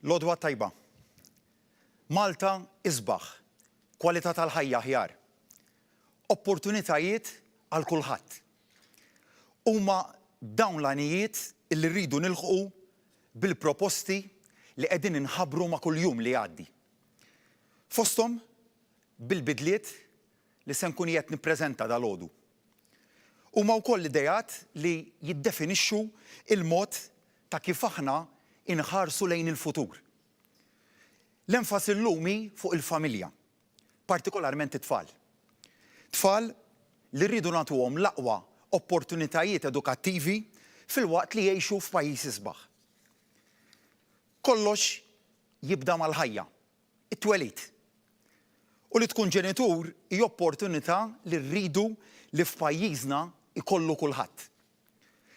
Lodwa tajba. Malta isbaħ, kwalità tal-ħajja aħjar, opportunitajiet għal kulħadd. Huma dawn l-għanijiet li rridu nilħqu bil-proposti li qegħdin inħabbru ma' kuljum li jgħaddi. Fosthom bil-bidliet li se nkun qed nippreżenta dalgħodu. Huma wkoll idejat li jiddefinixxu il-mod ta' kif aħna inħarsu lejn il-futur. L-enfasi llumi fuq il-familja, partikolarment it-tfal. Tfal li rridu nagħtuhom l-aqwa opportunitajiet edukattivi fil-waqt li jgħixu f'pajjiż isbaħ. Kollox jibda mal-ħajja, it-twelid. U li tkun ġenitur hija opportunità li rridu li f'pajjiżna ikollu kulħadd.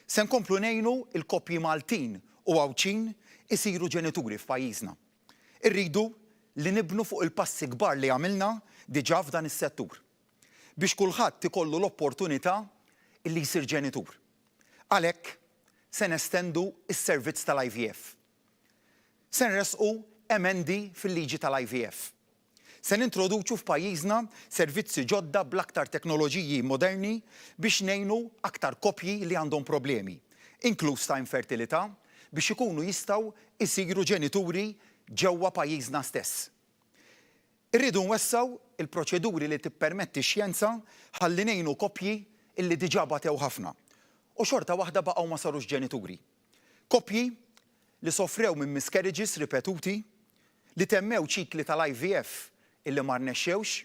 Se nkomplu ngħinu l-koppji Maltin u Għawċin isiru ġenituri f'pajjiżna. Irridu li nibnu fuq il-passi kbar li għamilna diġà f'dan is-settur biex kulħadd ikollu l-opportunità li jsir ġenitur. Għalhekk se nestendu s-servizz tal-IVF. Se nresqu emendi fil-liġi tal-IVF. Se nintroduċu f'pajjiżna servizzi ġodda bl-aktar teknoloġiji moderni biex ngħinu aktar koppji li għandhom problemi, inkluż ta' infertilità, biex ikunu jistgħu jsiru ġenituri ġewwa pajjiżna stess. Irridu nwessaw il-proċeduri li tippermetti x-xjenza ħalli ngħinu koppji illi diġà batew ħafna u xorta waħda baqgħu ma sarux ġenituri. Koppji li sofrew minn miscarriages ripetuti, li temmew ċikli tal-IVF illi ma rnexxewx,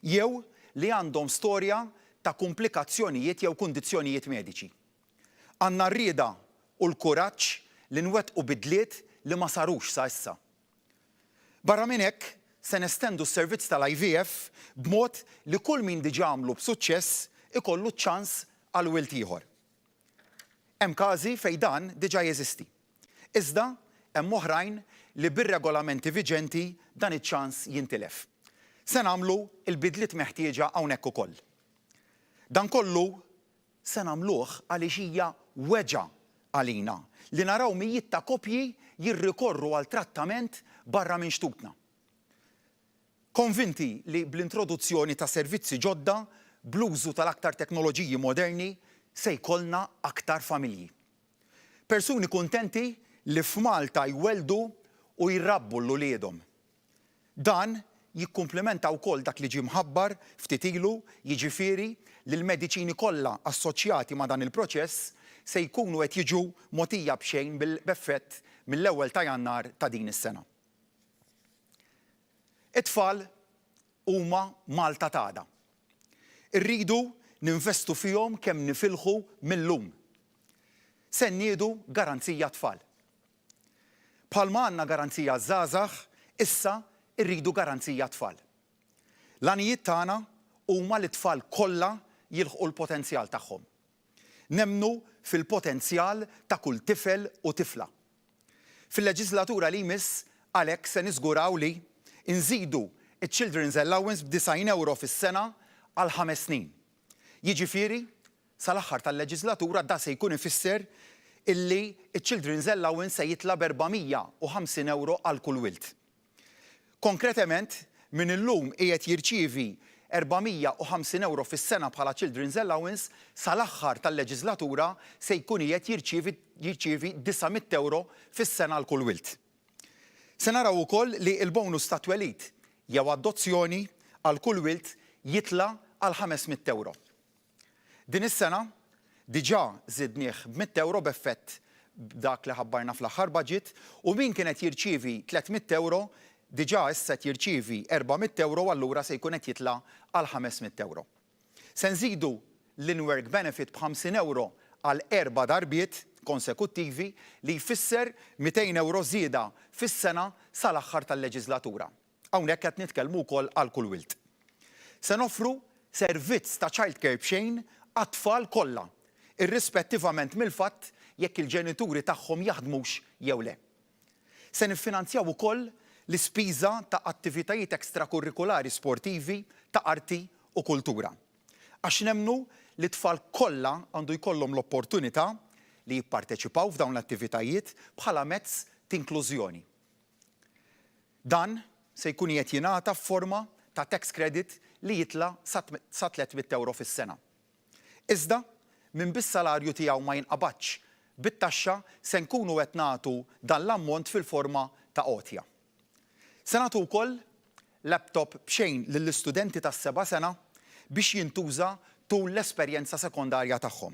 jew li għandhom storja ta' komplikazzjonijiet jew kundizzjonijiet mediċi. Għandna r-rieda u l-kuraġġ li nwettqu bidliet li ma sarux sa issa. Barra minn hekk se nestendu s-servizz tal-IVF b'mod li kull min diġà għamlu b'suċċess ikollu ċans għal wild ieħor. Hemm każi fejn dan diġà jeżisti. Iżda hemm oħrajn li bir-regolamenti viġenti dan iċ-ċans jintilef. Se nagħmlu l-bidliet meħtieġa hawnhekk ukoll. Dan kollu se nagħmluh għaliex hija weġa' għalina li naraw mijiet ta' koppji jirrikorru għal trattament barra minn xtutna. Konvinti li bl-introduzzjoni ta' servizzi ġodda bl-użu tal-aktar teknoloġiji moderni se jkollna aktar familji. Persuni kuntenti li f'Malta jweldu u jirrabbu l-uliedhom. Dan jikkumplementa wkoll dak li ġie mħabbar ftit ilu, jiġifieri li l-mediċini kollha assoċjati ma' dan il-proċess se jkunu qed jiġu mogħtija b'xejn b'effett mill-ewwel ta' Jannar ta' din is-sena. It-tfal huma Malta tagħna. Irridu ninvestu fihom kemm nifilħu millum. Se nniedu garanzija tfal. Bħalma għandna garanzija żgħażagħ, issa rridu garanzija tfal. L-għanijiet tagħna huma li t-tfal kollha jilħqu l-potenzjal tagħhom. Nemmnu fil-potenzjal ta' kull tifel u tifla. Fil-leġislatura li jmiss għalhekk se niżguraw li nżidu iċ-Children's Allowance b'90 € fis-sena għal 5 snin. Jiġifieri sal-aħħar tal-leġislatura da se jkun ifisser illi iċ-Children's Allowance se jitla b'450 € għal kull wild. Konkretament, min illum qiegħed jirċievi 450 € fis-sena bħala Children's Allowance, sal-aħħar tal-leġislatura se jkun qiegħed jirċievi 900 € fis-sena għal kull wild. Se naraw ukoll li l-bonus ta' twelid jew adozzjoni għal kull wild jitla għal €500. Din is-sena diġà żidnieh b'100 b'effett b'dak li ħabbarna fl-aħħar budget u min kienet jirċievi €300 diġà issa qed jirċievi €400 allura se jkun qed jitla' għal €500. Se nżidu l-in-work benefit b'50 għal 4 darbiet konsekuttivi li jfisser €200 żieda fis-sena sal-aħħar tal-leġislatura. Hawnhekk qed nitkellmu wkoll għal kull wild. Se noffru servizz ta' childcare b'xejn għat-tfal kollha, irrispettivament mill-fatt jekk il-ġenituri tagħhom jaħdmux jew le. Se niffinanzjaw ukoll l-ispiża ta' attivitajiet ekstrakurrikulari sportivi ta' arti u kultura. Għax nemmnu li t-tfal kollha għandu jkollhom l-opportunità li jipparteċipaw f'dawn l-attivitajiet bħala mezz ta' inklużjoni. Dan se jkun qed jingħata f'forma ta' tax credit li jitla' sa €300 fis-sena. Iżda minn bis-salarju tiegħu ma jinqabadx bit-taxxa se nkunu qed nagħtu dan l-ammont fil-forma ta' għotja. Se nagħtu wkoll laptop b'xejn lill-istudenti tas-7 sena biex jintuża tul l-esperjenza sekondarja tagħhom.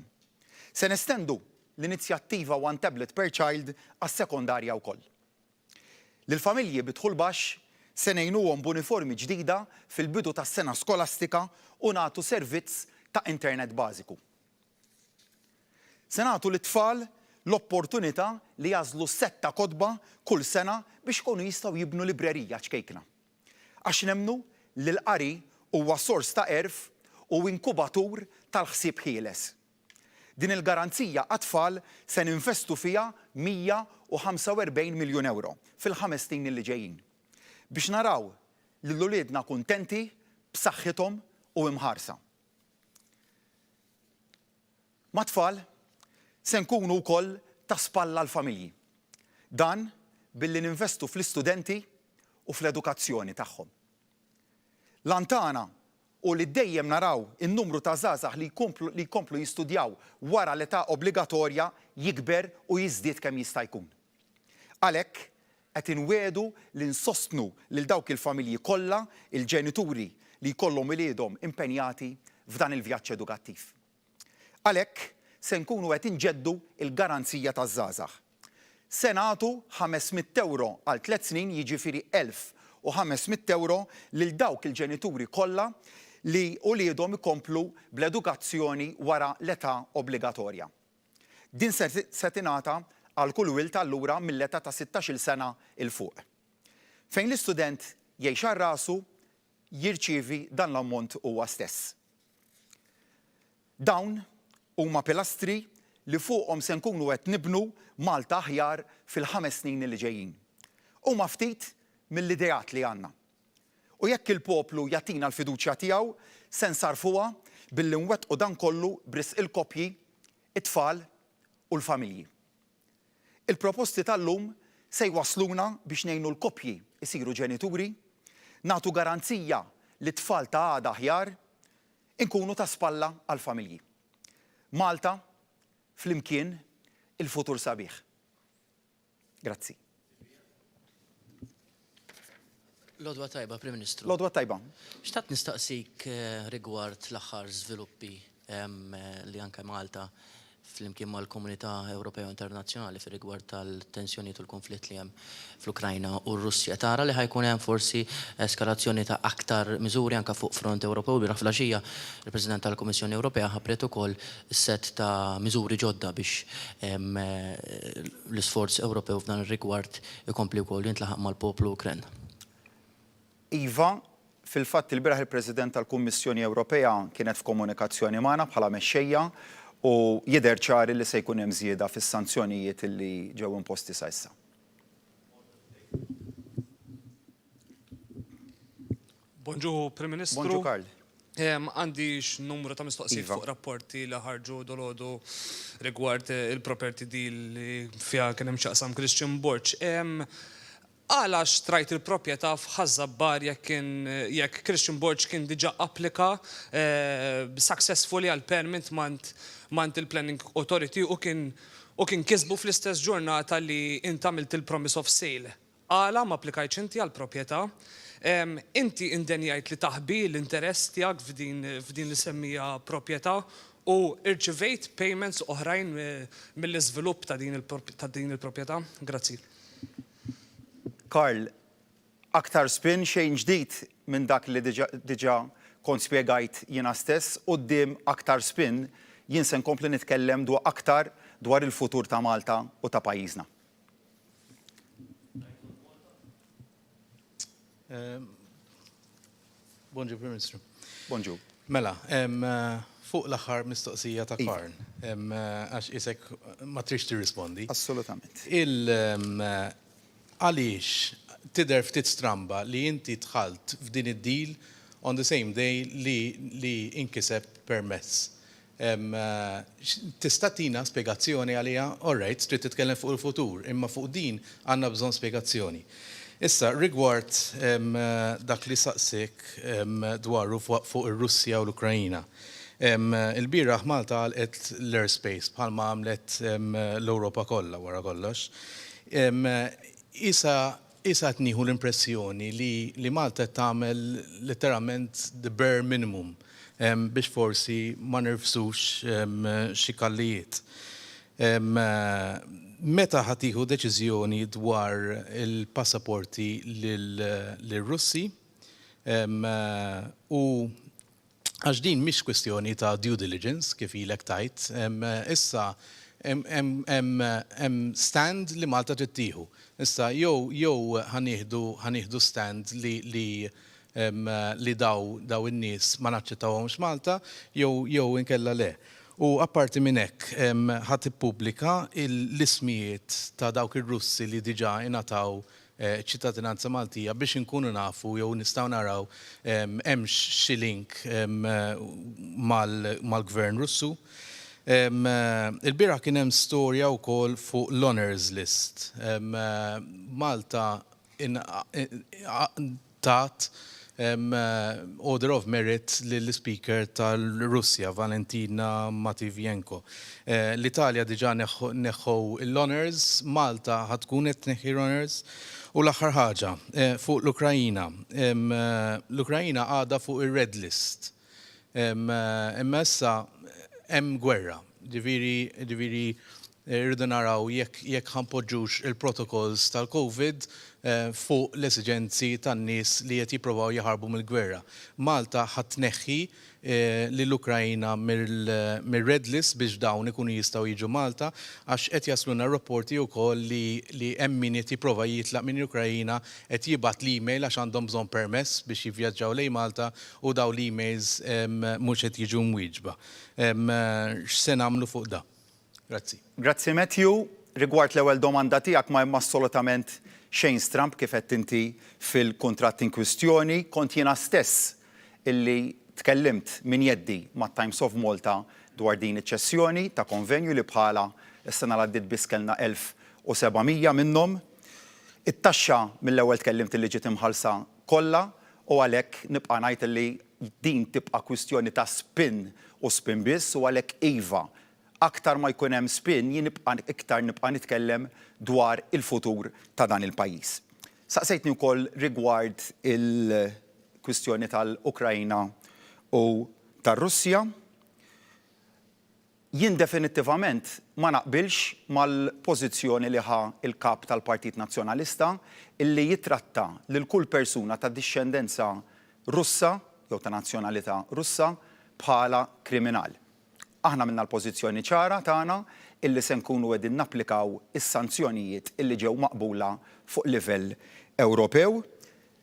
Se nestendu l-inizjattiva One Tablet per Child għas-sekondarja wkoll. Lill-familji bidħul baxx se ngħinuhom b'uniformi ġdida fil-bidu tas-sena skolastika u nagħtu servizz ta' internet bażiku. Se nagħtu lit-tfal l-opportunità li jażlu setta kotba kull sena biex ikunu jistgħu jibnu librerija ċkejkna. Għax nemmnu li l-qari huwa sors ta' erf u inkubatur tal-ħsieb ħieles. Din il-garanzija għat-tfal se ninvestu fiha €145 miljun fil-5 snin li ġejjin biex naraw li l-uliedna kuntenti b'saħħithom u imħarsa. Ma' tfal se nkunu wkoll ta' spalla l-familji. Dan billi ninvestu fl-istudenti u fl-edukazzjoni tagħhom. Lantana u li dejjem naraw in-numru ta' żgħażagħ li jkomplu jistudjaw wara l-età obbligatorja jikber u jiżdied kemm jista' jkun. Għalhekk qed inwedu li nsostnu lil dawk il-familji kollha, il-ġenituri li jkollhom iliedhom impenjati f'dan il-vjaġġ edukattiv. Għalhekk se nkunu qed inġeddu il-garanzija taż-żgħażagħ. Se nagħtu €500 għal 3 snin jiġifieri €1,500 lil dawk il-ġenituri kollha li uliedhom ikomplu bl-edukazzjoni wara l-età obbligatorja. Din se tingħata għal kull wild allura mill-età ta' 16-il sena il fuq. Fejn l-istudent jgħix għal rasu jirċievi dan l-ammont huwa stess. Dawn huma pilastri li fuqhom se nkunu qed nibnu Malta aħjar fil-5 snin li ġejjin. Huma ftit mill-ideat li għandna. U jekk il-poplu jagħtina l-fiduċja tiegħu se nsarfuha billi nwettqu dan kollu b'risq il-koppji, it-tfal u l-familji. Il-proposti tal-lum se jwasluna biex ngħinu l-koppji isiru ġenituri, nagħtu garanzija li t-tfal ta' għada aħjar, inkunu ta' spalla għall-familji. Malta, flimkien, il-futur sabiħ. Grazzi. Lodwa tajba, Prim Ministru. Lodwa tajba. Xtaqt nistaqsik rigward l-aħħar żviluppi li anke Malta flimkien mal-Komunità Ewropea u Internazzjonali fi rigward tal-tensjonijiet u l-konflitt li hemm fl-Ukrajna u r-Russja. Tara li ħajkun hemm forsi eskalazzjoni ta' aktar miżuri anke fuq front Ewropew bira flaxija il-President tal-Kummissjoni Ewropea ħabbret ukoll set ta' miżuri ġodda biex l-isforz Ewropew f'dan ir-rigward ikompli wkoll jintlaħaq mal-poplu Ukren. Iva, fil-fatt il-bieraħ il-President tal-Kummissjoni Ewropea kienet f'komunikazzjoni magħna bħala mexxejja u jidher ċari li se jkun hemm żieda fis-sanzjonijiet li ġew imposti sa issa. Bonġu, Prim Ministru. Bonġu, Karl. Għandi x-numru ta' mistoqsijiet fuq rapporti li ħarġu dolodu rigward il-property deal li fiha kien hemm xaqsam Christian Borch. Għala xtrajt il-propieta f'ħazzabbar jekk Christian Borch kien diġa applika successfully għal permit mant il-Planning Authority u kien kisbu fl-istess ġurnata li intamilt il-Promise of Sale. għala ma applikajtx inti għal proprjetà, inti indenjajt li taħbi l-interess tiegħek f'din li semmija proprjetà u irċivejt payments oħrajn mill-iżvilupp ta' din il-proprjetà? Grazzi. Karl, aktar spin xejn ġdid minn dak li diġà kont spjegajt jiena stess, quddiem aktar spin jien se nkompli nitkellem aktar dwar il-futur ta' Malta u ta' pajjiżna. Bonġu, Prim Ministru. Bonġu. Mela, fuq l-aħħar mistoqsija ta' Karn, għax isek ma trix tirrispondi. Assolutament. Għaliex tidher ftit stramba li inti dħalt f'din id-deal on the same day li inkiseb permess. Tista' tina spjegazzjoni għalija, all right, trid titkellem fuq il-futur, imma fuq din għandna bżonn spjegazzjoni. Issa, rigward dak li saqsik dwaru fuq ir-Russja u l-Ukrajina. Il-bieraħ Malta għalqet l-airspace bħalma għamlet l-Ewropa kollha wara kollox. Isa tnieħu l-impressjoni li Malta tagħmel letteralment the bare minimum biex forsi ma nirfsux xi kallijiet. Meta ħatiħu deċiżjoni dwar il-passaporti lill-Russi u għax din mhix kwestjoni ta' due diligence kif ilek tajt, issa hemm stand li Malta trid tieħu. Issa jew ħanieħdu stand li daw in-nies ma naċċettawhomx Malta jew inkella le. U apparti minn hekk ħadd ippubblika l-ismijiet ta' dawk ir-Russi li diġà ingħataw ċittadinanza Maltija biex inkunu nafu jew nistgħu naraw hemmx xi link mal-Gvern Russu. Il-bieraħ kien hemm storja wkoll fuq l-honors list. Malta tat order of merit lill-speaker tal-Russja, Valentina Matvienko. L-Italja diġà neħħu l-honors, Malta ħatkun qed tneħħi honors. U l-aħħar ħaġa, fuq l-Ukrajina. L-Ukrajina għadha fuq ir-red list. Imma issa hemm gwerra. Ġifieri irridu naraw jekk ħanpoġġux il-protokolls tal-COVID fuq l-esiġenzi tan-nies li qed jippruvaw jaħarbu mill-gwerra. Malta ħadd tneħħi lill-Ukrajna mir-red list biex dawn ikunu jistgħu jiġu Malta għax qed jasluna rapporti wkoll li hemm min qed jipprova jitlaq minn Ukrajina qed jibgħat l-email għax għandhom bżonn permess biex jivvjaġġaw lejn Malta u dawn l-emails mhux qed jiġu mwieġba. X'se nagħmlu fuq da? Grazzi. Grazzi Matthew, rigward l-ewwel domanda tiegħek ma hemm assolutament xejn stramp kif qed inti fil-kuntratt in kwistjoni, kont jiena stess illi tkellimt min jeddi mat-Times of Malta dwar din iċ-ċessjoni ta' konvenju li bħala s-sena l-għaddiet biss kellna 1700 minnhom. It-taxxa mill-ewwel tkellimt illi ġiet imħallsa kollha u għalhekk nibqa' ngħid illi din tibqa' kwistjoni ta' spin u spin biss u għalhekk iva aktar ma jkun hemm spin jien iktar nibqa' nitkellem dwar il-futur ta' dan il-pajjiż. Saqsejtni wkoll rigward il-kwistjoni tal-Ukrajna u tar-Russja. Jien definittivament ma naqbilx mal-pożizzjoni li ħa il-kap tal-Partit Nazzjonalista illi jitratta lil kull persuna ta' dixxendenza Russa jew ta' nazzjonalità Russa bħala kriminal. Aħna minna l-pożizzjoni ċara tagħna illi se nkunu qegħdin napplikaw is-sanzjonijiet illi ġew maqbula fuq livell Ewropew.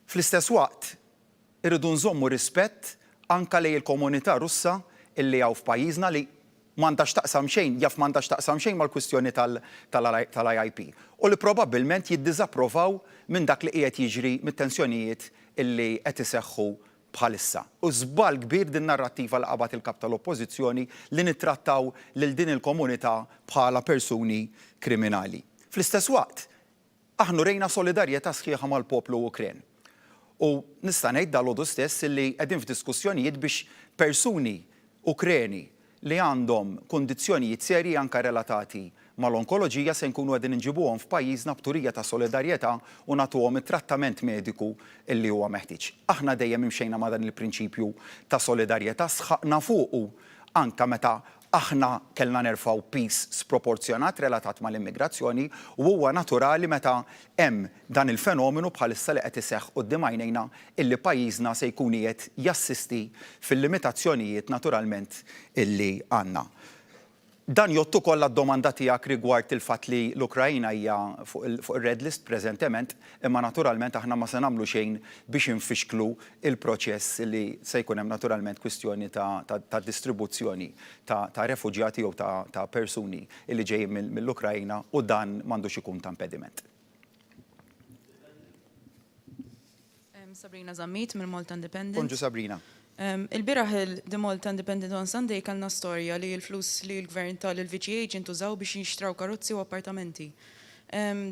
Fl-istess waqt irridu nżommu rispett anke lejn il-komunità Russa illi hawn f'pajjiżna li m'għandax taqsam xejn, jaf m'għandax taqsam xejn mal-kwistjoni tal-IIP. U li probabbilment jiddiżapprovaw minn dak li qiegħed jiġri mit-tensjonijiet illi qed iseħħu bħalissa. U żball kbir din narrattiva li qabad il-kap tal-Oppożizzjoni li nittrattaw lil din il-komunità bħala persuni kriminali. Fl-istess waqt, aħna rejna solidarjetà sħiħa mal-poplu Ukren. U nista' ngħid dal-għodu stess li qegħdin f'diskussjonijiet biex persuni Ukreni li għandhom kundizzjonijiet serji anke relatati mal-onkoloġija se nkunu qegħdin inġibuhom f'pajjiżna b'turija ta' solidarjetà u nagħtuhom it-trattament mediku illi huwa meħtieġ. Aħna dejjem imxejna ma' dan il-prinċipju ta' solidarjetà sħaqna fuqu anke meta aħna kellna nerfgħu pis sproporzjonat relatat mal-immigrazzjoni u huwa naturali meta hemm dan il-fenomenu bħalissa li qed iseħħ quddiem għajnejna illi pajjiżna se jkun qiegħed jassisti fil-limitazzjonijiet naturalment illi għandna. Dan jottu kollha d-domanda tiegħek rigward il-fatt li l-Ukrajna hija fuq il-red list preżentement, imma naturalment aħna ma se nagħmlu xejn biex infixklu il-proċess li se jkun hemm naturalment kwistjoni ta' distribuzzjoni ta' refuġjati jew ta' persuni li ġejjin mill-Ukrajna u dan m'għandux ikun ta' impediment. Sabrina Zammit mill-Malta Independent. Bonġu Sabrina. Il-biraħ il-The Malta Independent on Sunday kellna storja li l-flus li l-gvern tal-VGH intużaw biex jinxtraw karozzi u appartamenti.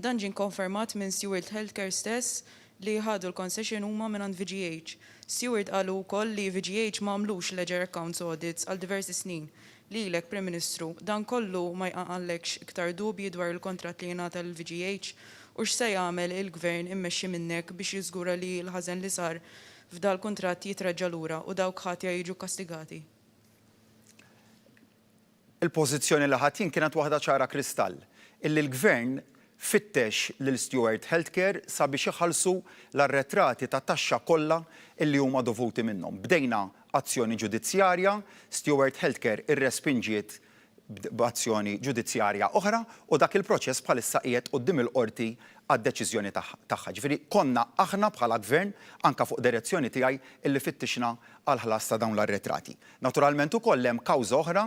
Dan ġie konfermat minn Stewart Healthcare stess li ħadu l-concession huma minn VGH. Stewart qalu wkoll li VGH ma għamlux ledger accounts audits għal diversi snin. Lilek Prim Ministru, dan kollu ma jqaqallekx iktar dubji dwar il-kontratt li jingħata l-VGH u x'se jagħmel il-gvern immexxi minnek biex jiżgura li l-ħażen li sar f'dal kuntratt jitreġġa' lura u dawk ħatja jiġu kastigati. Il-pożizzjoni li ħadd kienet waħda ċara kristall, illi l-gvern fittex lil Stewart Healthcare sabiex iħallsu l-arretrati ta' taxxa kollha illi huma dovuti minnhom. Bdejna azzjoni ġudizzjarja, Stewart Healthcare irrespinġiet b'azzjoni ġudizzjarja oħra u dak il-proċess bħalissa qiegħed quddiem il-qorti għad-deċiżjoni tagħha. Ġifieri konna aħna bħala gvern anke fuq direzzjoni tiegħi illi fittixna għal ħlas ta' dawn l-arretrati. Naturalment ukoll hemm kawża oħra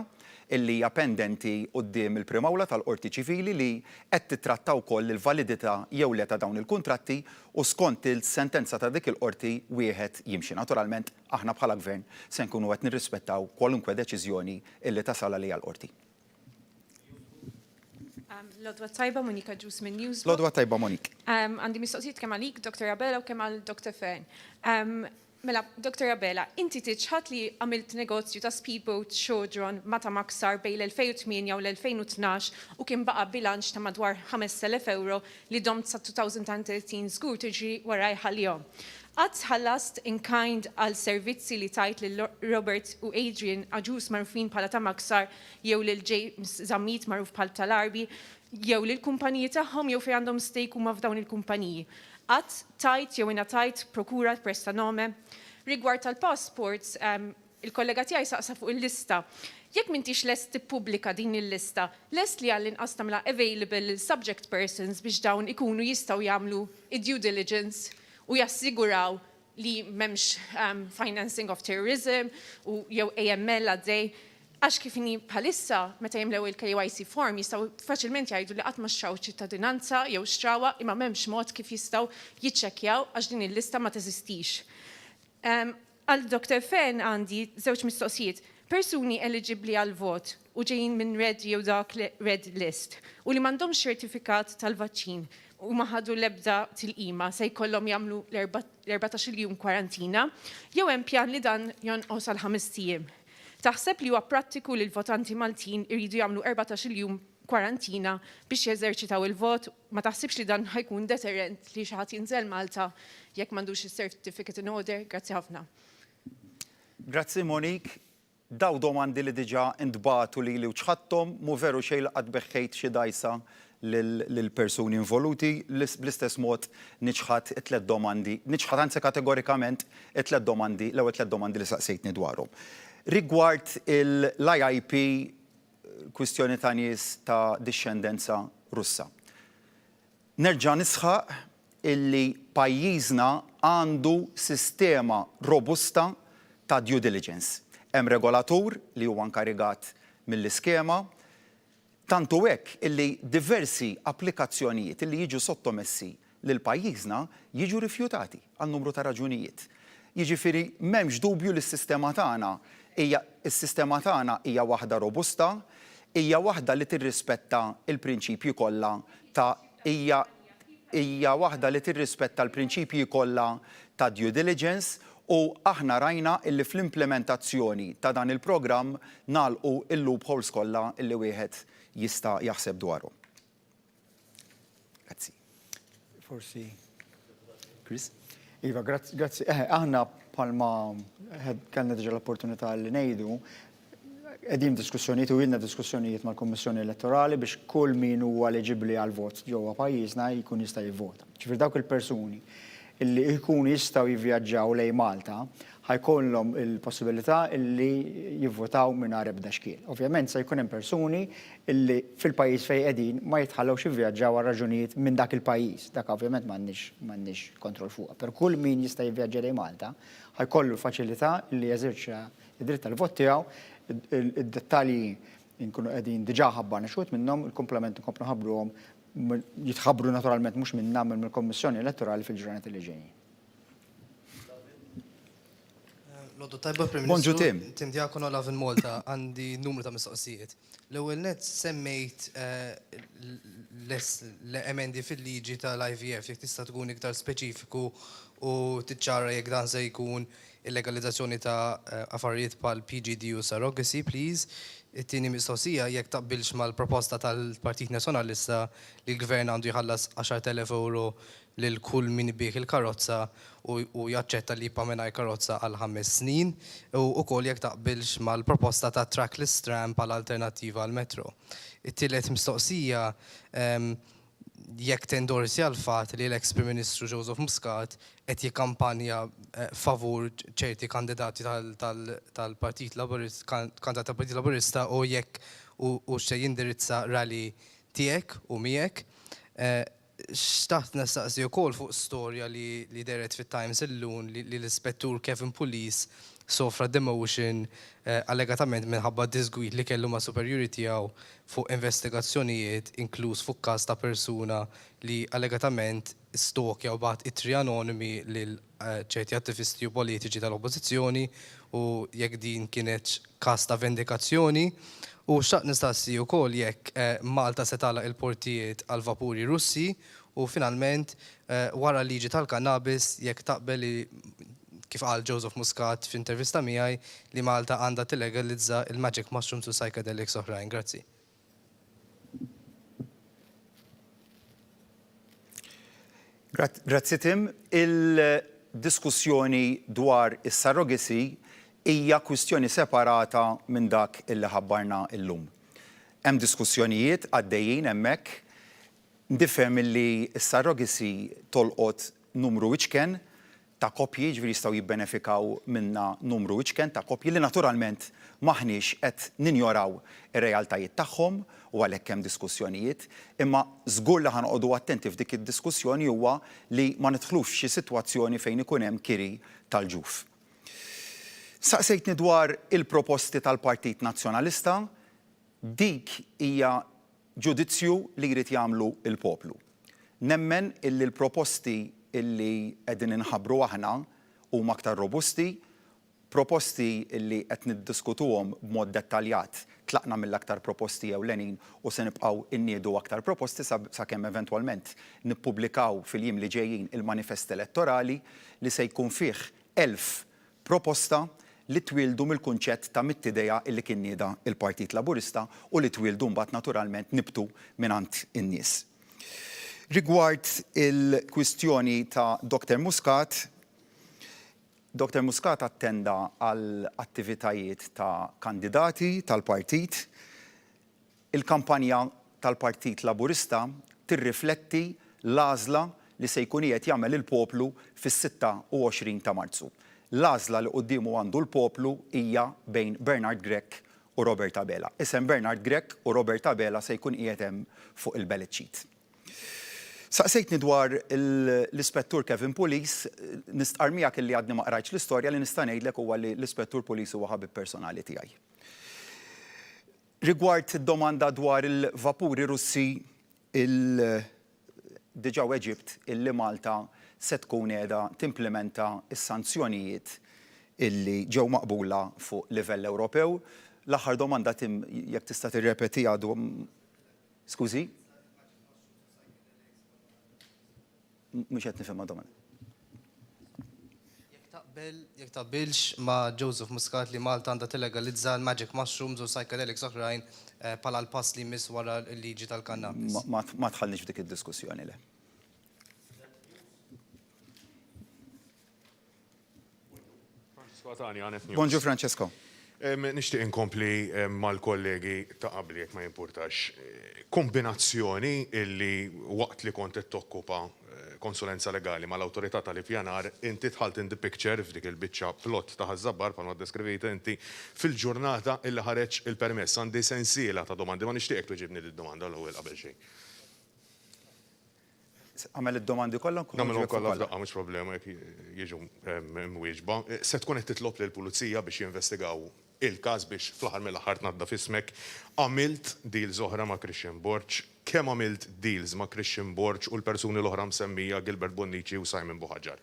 illi hija pendenti quddiem il-Prim Awla tal-Qorti Ċivili li qed titratta wkoll il-validità jew le ta' dawn il-kuntratti u skont il-sentenza ta' dik il-qorti wieħed jimxi. Naturalment aħna bħala gvern se nkunu qed nirrispettaw kwalunkwe deċiżjoni illi tasal għalija l-qorti. Lodwa tajba, Monika Ġus minn News. Lodwa tajba, Monik. Għandi mistoqsijiet kemm għalik, Dr. Abela u kemm għal Dr. Fern. Mela, Dr. Abela, inti tiċħat li għamilt negozju ta' speedboat Xodron mata maksar bejn l-2008 u l-2012 u kien baqa bilanċ ta' madwar 5,000 euro li domt sa' 2013 żgur tiġi waraj ħalihom. Għad ħallast in kind għal servizzi li tajt li Robert u Adrian Aġus marufin bħala ta' maksar jew lil James Zammit maruf bħal tal-Arbi jew lil kumpaniji tagħhom jew fejn għandhom stake huma f'dawn il-kumpaniji. Għad tajt jew ingħatajt prokura presta nome. Rigward tal-passports, il-kollega tiegħi saqsa fuq il-lista. Jekk m'intix lest tippubblika din il-lista, lest li għall-inqas tagħmilha available subject persons biex dawn ikunu jistgħu jagħmlu due diligence u jassiguraw li memx financing of terrorism u jew AML għaddej. Għax kifini bħalissa, meta jimlew il-KYC form, jistaw faċilment jgħidu li qatt ma xtraw ċittadinanza jew xtrawa imma memx mod kif jistaw jiċċekkjaw għax din il-lista ma teżistix. Għal Dr. Fern għandi żewġ mistoqsijiet. Persuni eligibli għal vot u ġejjin minn red jew dak red list u li m'għandhomx ċertifikat tal-vaċċin u maħadu l-ebda til-qima se jkollhom jagħmlu l-14 jum kwarantina, jew hemm pjan li dan jonqos għal 5 ijiem. Taħseb li huwa prattiku li l-votanti Maltin iridu jagħmlu 14 jum kwarantina biex jeżerċitaw il-vot, ma taħsibx li dan ħajkun deterrent li xi ħadd jinżel Malta jekk m'għandux is-certificate in order? Grazzi ħafna. Grazzi Monik. Daw domandi li diġà intbagħtu lili u ċħadthom mu veru xejn laqgħat beħħejt xi dajsa lill-persuni involuti, bl-istess mod niċħat it-tlet domandi, niċħat anzi kategorikament it-tlet domandi, l-ewwel tlet domandi li saqsejtni dwarhom. Rigward l-IIP, kwistjoni ta' nies ta' discendenza Russa. Nerġa' nisħaq illi pajjiżna għandu sistema robusta ta' due diligence. Hemm regolatur li huwa nkarigat mill-iskema, tantu hekk illi diversi applikazzjonijiet illi jiġu sottomessi lil pajjiżna jiġu rifjutati għal numru ta' raġunijiet. Jiġifieri m'hemmx dubju li s-sistema tagħna hija waħda robusta, hija waħda li tirrispetta l-prinċipji kollha hija waħda li tirrispetta l-prinċipji kollha ta' due diligence u aħna rajna illi fl-implementazzjoni ta' dan il-programm nagħlqu il-loopholes kollha illi wieħed jista' jaħseb dwarhom. Grazzi. Forsi. Chris? Iva, grazzi. Aħna palma kellna diġà l-opportunità li ngħidu, qegħdin diskussjonijiet u ilna diskussjonijiet mal-Kummissjoni Elettorali biex kull min huwa eliġibbli għal vot ġewwa pajjiżna jkun jista' jivvota. Ġifier dawk il-persuni illi jkunu jistgħu jivvjaġġaw lejn Malta ħajkollhom il-possibilità illi jivvotaw mingħajr ebda xkiel. Ovvjament se jkun hemm persuni illi fil-pajjiż fejn qegħdin ma jitħallewx jivvjaġġaw għal raġunijiet minn dak il-pajjiż. Dak ovvjament m'għandniex kontroll fuqha. Per kull min jista' jivvjaġġa lejn Malta ħajkollu l-faċilità illi jeżerċa id-dritt tal-vot tiegħu, id-dettalji nkunu qegħdin diġà ħabbarna xogħol minnhom, il-komplement nkomplu ħabbruhom jitħabbru naturalment mhux minn nagħmel mill-Kommissjoni Elettorali fil-ġranet li ġejjin. Loddu tajba Prim Bonġu, Ministru, Tim Diakono Lavin Malta, għandi numru ta' mistoqsijiet. L-ewwel net semmejt l-emendi fil-liġi tal-IVF, jekk tista' tkun iktar speċifiku u tiċċara jekk dan se jkun il-legalizzazzjoni ta' affarijiet bħal PGD u surrogacy, please. It-tieni mistoqsija jekk taqbilx mal-proposta tal-Partit Nazzjonalista li l-Gvern għandu jħallas 10,000 euro lil kull min ibih il-karozza u jaċċetta li jibqa' mingħajr karozza għal 5 snin u wkoll jekk taqbilx mal-proposta ta' trackless tram bħala alternattiva għal metro. It-tielet mistoqsija jekk tendorsi għal fatt li l-ex Prim Ministru Joseph Muscat qed jikkampanja favur ċerti kandidati tal-Partit Laburista u jekk u se jindirizza rally tiegħek u miegħek. Xtaħt nistaqsi wkoll fuq storja li deret fit-Times illum li l-ispettur Kevin Police sofra demotion allegatament minħabba disgwid li kellu ma' superiori tiegħu fuq investigazzjonijiet inkluż fuq każ ta' persuna li allegatament stokja u bagħat ittri anonimi lil ċerti attivisti u politiċi tal-oppożizzjoni u jekk din kienet każ ta' vendikazzjoni. U xtaqt nistaqsi wkoll jekk Malta se tagħlaq il-portijiet għal vapuri Russi u finalment wara l-liġi tal-kannabis jekk taqbel li kif qal Joseph Muscat f'intervista miegħi li Malta għandha tillegalizza il-magic mushrooms u psychedelics oħrajn. Grazzi. Grazzi Tim. Il-diskussjoni dwar is-surrogacy hija kwistjoni separata minn dak illi ħabbarna illum. Hemm diskussjonijiet għaddejjin hemmhekk, nifhem illi s-surrogacy tolqot numru wiċken ta' koppji ġifieri jistgħu jibbenefikaw minna numru wiċken ta' koppji li naturalment maħniex qed ninjoraw ir-realtajiet tagħhom u għalhekk hemm diskussjonijiet, imma żgur li ħanqogħdu attenti f'dik id-diskussjoni huwa li ma nidħlux f'xi sitwazzjoni fejn ikun hemm kiri tal-ġuf. Saqsejtni dwar il-proposti tal-Partit Nazzjonalista, dik hija ġudizzju li jrid jagħmlu il-poplu. Nemmen illi l-proposti illi qegħdin inħabbru aħna huma aktar robusti, proposti illi qed niddiskutuhom b'mod dettaljat tlaqna mill-aktar proposti ewlenin u se nibqgħu inniedu aktar proposti sakemm eventwalment nippubblikaw fil-jiem li ġejjin il-manifest elettorali li se jkun fih 1000 proposta li twildu mill-kunċett ta' mit-tidea illi kien nieda il-Partit Laburista u li twildu mbagħad naturalment nibtu mingħand in-nies. Rigward il-kwistjoni ta' Dr. Muscat, Dr. Muscat attenda għal attivitajiet ta' kandidati tal-partit. Il-kampanja tal-Partit Laburista tirrifletti l-għażla li se jkun qiegħed jagħmel il-poplu fis-26 ta' Marzu. L-għażla li qudiemu għandu l-poplu hija bejn Bernard Grech u Robert Abela. Isem Bernard Grech u Robert Abela se jkun qiegħed hemm fuq il-ballot sheet. Saqsejtni dwar l-Ispettur Kevin Police, nistqar miegħek illi għadni ma qrajtx l-istorja li nista' ngħidlek huwa li l-Ispettur Police huwa ħabib personali tiegħi. Rigward id-domanda dwar il-vapuri Russi diġà Eġipt illi Malta se tkun qiegħda timplementa s-sanzjonijiet illi ġew maqbula fuq livell Ewropew. L-aħħar domanda Tim jekk tista' tirrepeti għadu. Skużi? Mhux qed nifhem domanda. Jek taqbilx ma' Joseph Muscat li Malta għandha tillegalizza l-magic mushrooms u psychedelics oħrajn pala l-pass li miss wara l-liġi tal-kannabis. Ma tħallniex f'dik id-diskussjoni le. Bonġu Francesco. Nixtieq inkompli mal-kollegi ta' qabli jekk ma jimpurtax. Kombinazzjoni illi waqt li kont qed tokkupa konsulenza legali mal-awtorità tal-ippjanar, inti tħalt in the picture f'dik il-biċċa plot ta' ħażabbar bħalma ddeskrivejta inti fil-ġurnata illi ħareġ il-permess għandi sensiela ta' domandi, ma nixtieq tweġibni lid-domanda l-ewwel qabel xejn. Għamel id-domandi kollha? Nagħmilhom kollha f'daqqa mhux problema jekk jiġu mwieġba. Se tkun qed titlob lill-pulizija biex jinvestigaw il-każ biex fl-aħħar mill-aħħar tnadda f'ismek. Għamilt deals oħra ma' Christian Borch, kemm għamilt deals ma' Christian Borch u l-persuni l-oħra msemmija Gilbert Bonnici u Simon Buħaġar.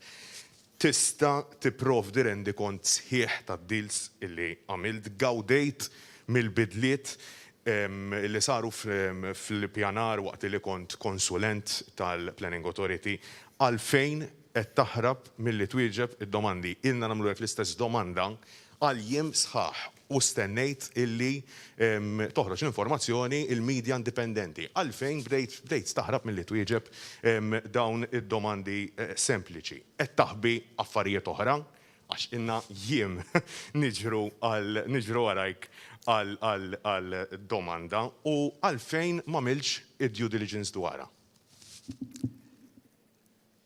Tista' tipprovdi rendi kont sħiħ tad-deals illi għamilt, gawdejt mill-bidliet li saru fil-pjanar waqt li kont konsulent tal-Planning Authority, għalfejn qed taħrab milli twieġeb id-domandi. Ilna nagħmlu hekk l-istess domanda għal jiem sħaħ u stennejt illi toħroġ informazzjoni il-medja indipendenti. Għalfejn bdejt taħrab milli twieġeb dawn id-domandi sempliċi. Qed taħbi affarijiet oħra għax inna jiem niġru għarajk għal-domanda u għalfejn ma milx id-due diligence dwarha.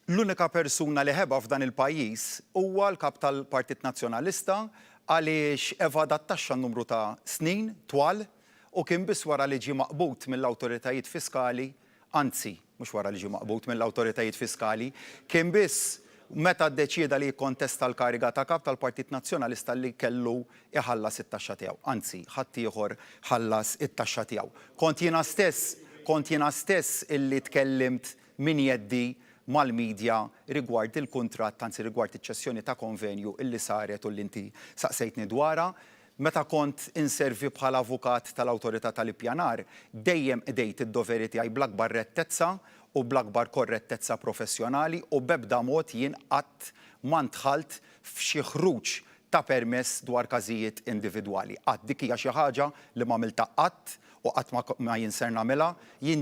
L-unika persuna li ħeba f'dan il-pajjiż huwa l-kap tal-Partit Nazzjonalista għaliex evada t-taxxa numru ta' snin twal u kien biss wara li ġie maqbut mill-awtoritajiet fiskali, anzi, mhux wara li ġie maqbut mill-awtoritajiet fiskali, kien biss meta ddeċieda li jikkontesta l-kariga ta' kap tal-Partit Nazzjonalista li kellu iħallas it-taxxa tiegħu. Anzi, ħadd ieħor ħallas it-taxxa tiegħu. Kont jiena stess illi tkellimt min jeddi mal-medja rigward il-kuntratt, anzi rigward iċ-ċessjoni ta' konvenju illi saret u l-inti saqsejtni dwarha. Meta kont inservi bħala avukat tal-awtorità tal-ippjanar, dejjem qdejt id-doveri tiegħi bl-akbar rettezza u bl-akbar korrettezza professjonali u b'ebda mod jien qatt ma ntħalt f'xi ħruġ ta' permess dwar każijiet individwali. Qatt dik hija xi ħaġa li m'għamilta qatt u qatt ma jinser nagħmilha, jien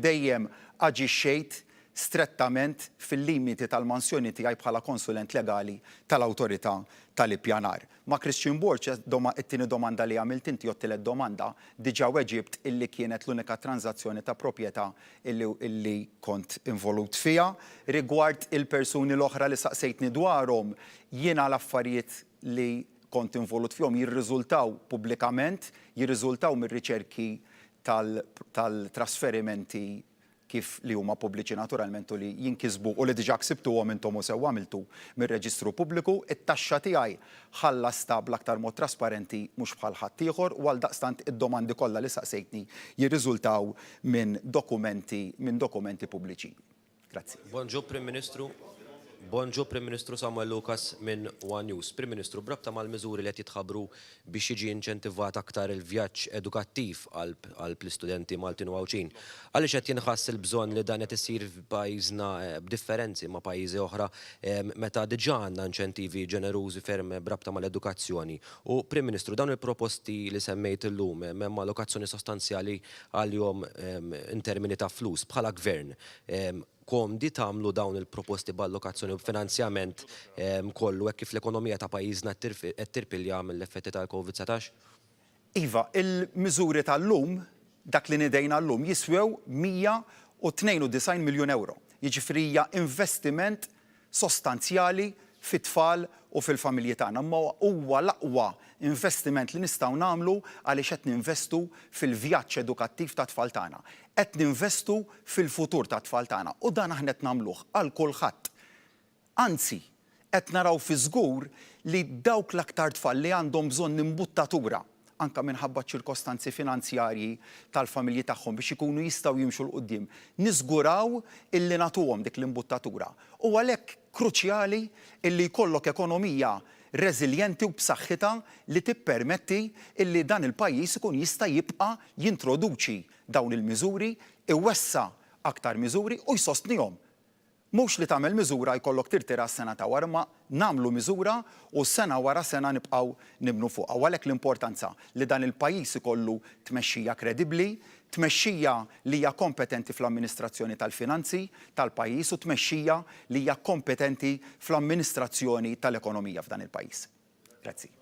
dejjem aġixxejt strettament fil-limiti tal-mansjoni tiegħi bħala konsulent legali tal-awtorità tal-ippjanar. Ma' Christian Borch, it-tieni domanda li għamilt inti jottilet domanda, diġà weġibt illi kienet l-unika tranzazzjoni ta' proprjetà illi kont involut fiha. Rigward il-persuni l-oħra li saqsejtni dwarhom, jiena l-affarijiet li kont involut fihom jirriżultaw pubblikament, jirriżultaw mir-riċerki tal-trasferimenti kif li huma pubbliċi naturalment u li jinkisbu u li diġà ksibtuhom intom u sew għamiltu mir-reġistru pubbliku, it-taxxa tiegħi ħallasta bl-aktar mod trasparenti mhux bħal ħadd ieħor u għaldaqstant id-domandi kollha li saqsejtni jirriżultaw minn dokumenti pubbliċi. Grazzi. Bonġu Prim Ministru Samuel Lucas minn One News. Prim Ministru, brabta mal-miżuri li qed jitħabbru biex jiġi inċentivat aktar il-vjaġġ edukattiv għall-istudenti Maltin u Għawċin. Għaliex qed jinħass il-bżonn li dan qed isir f'pajjiżna b'differenzi ma' pajjiżi oħra meta diġà għandna inċentivi ġenerużi ferm brabta mal-edukazzjoni. U Prim Ministru, dawn il-proposti li semmejt illum hemm allokazzjoni sostanzjali għal-jom in termini ta' flus bħala gvern. Komdi tagħmlu dawn il-proposti b'allokazzjoni u finanzjament kollu hekk kif l-ekonomija ta' pajjiżna qed tirpilja mill-effetti tal-COVID-19? Iva, il-miżuri tal-lum, dak li nidejna llum jiswew 192 miljun euro. Jiġifieri hija investiment sostanzjali fit-tfal u fil-familji tagħna. Ma huwa l-aqwa investiment li nistgħu nagħmlu għaliex qed ninvestu fil-vjaġġ edukattiv ta' tfal tagħna. Qed ninvestu fil-futur ta' tfal tagħna u dan aħna qed nagħmluh għal kulħadd. Anzi, qed naraw fi żgur li dawk l-aktar tfal li għandhom bżonn imbuttatura anke minħabba ċirkostanzi finanzjarji tal-familji tagħhom biex ikunu jistgħu jimxu l qudiem niżguraw illi nagħtuhom dik l-imbuttatura. U għalhekk kruċjali illi jkollok ekonomija reżiljenti u b'saħħitha li tippermetti illi dan il-pajjiż ikun jista' jibqa' jintroduċi dawn il-miżuri, iwessa aktar miżuri u jsostnihom. Mhux li tagħmel miżura jkollok tirtira s-sena ta' wara, ma nagħmlu miżura u s-sena wara sena nibqgħu nibnu fuqha. Għalhekk l-importanza li dan il-pajjiż ikollu tmexxija kredibbli, tmexxija li hija kompetenti fl-amministrazzjoni tal-finanzi tal-pajjiż u tmexxija li hija kompetenti fl-amministrazzjoni tal-ekonomija f'dan il-pajjiż. Grazzi.